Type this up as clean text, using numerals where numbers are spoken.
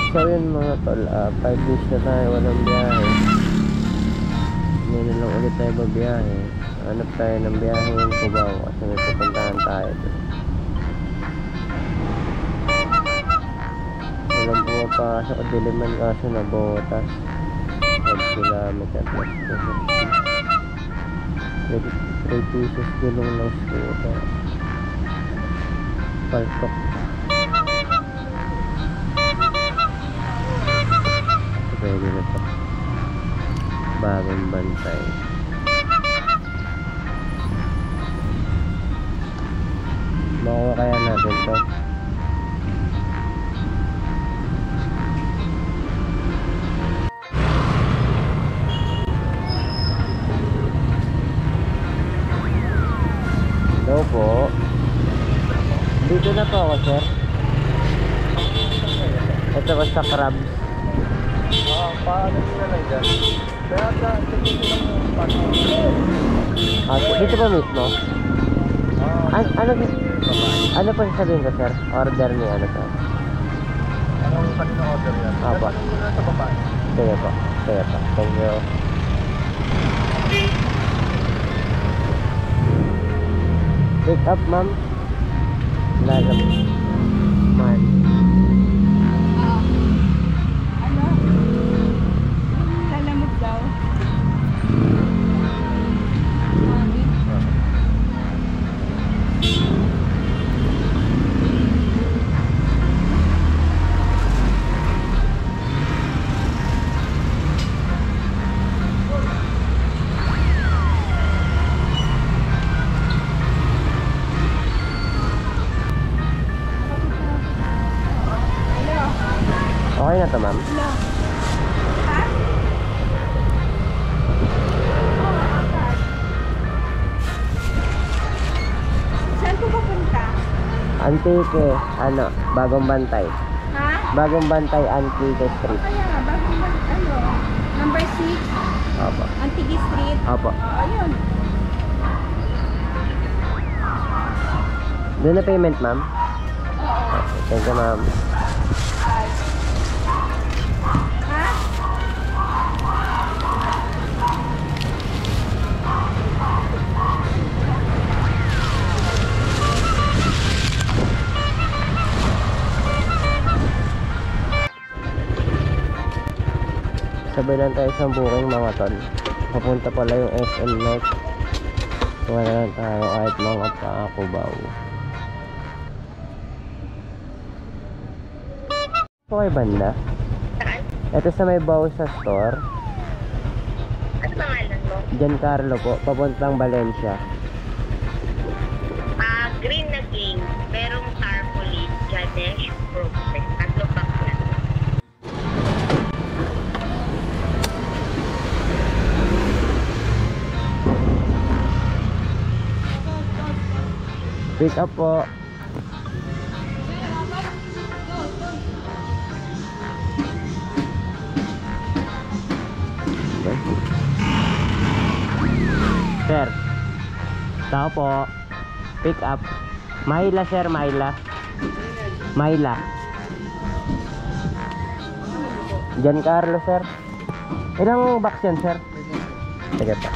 So yun mga tol, 5 days na tayo walang biyahe. Ngayon lang ulit tayo magbiyahe. Hanap tayo ng biyahe yung Cubao kasi may pupuntahan tayo doon. Walang pumapasok at diliman kaso na botas 5 kilometer plus 3 pieces gulong ng scooter paltok. Pwede na to, bagong bantay. Makuha kaya natin to. Hello po. Dito na po ako, sir. Ito ko sa crabs. Paano sila lang dyan? Kaya dito lang yung paano. Dito ba mismo? Ano pa sasabihin ko, sir? Order niya, ano to? Anong kanino order yan? Opo. Ano muna sa baba? Sige po. Sige po. Thank you. Pick up, ma'am. Lalam. Man. Ano? Lalamog daw. Mami. Okay na to, ma'am. Hello. Ha? Saan ko papunta? Antique, bagong bantay. Ha? Bagong bantay, Antique Street. Kaya nga, bagong number 6, Opo. Antique Street. Opo. Ayun. Doon na payment, ma'am. Oo. Thank you, ma'am. Ha? Sabay lang tayo sa booking, mga tol. Papunta pala yung SM North. Wala lang tayo kahit mga pa-Cubao. Okay, banda? Saan? Ito sa may Bausa store. Ano pangalan mo? Giancarlo po, papuntang Valencia. Green na game. Merong tarpaulin, Ganesh, Progress. Tatlo pa pala. Pick up po. Sir, tao po. Pick up. Maila, sir, Maila. Maila. Giancarlo, sir. Ilang box yan, sir? Sige pa.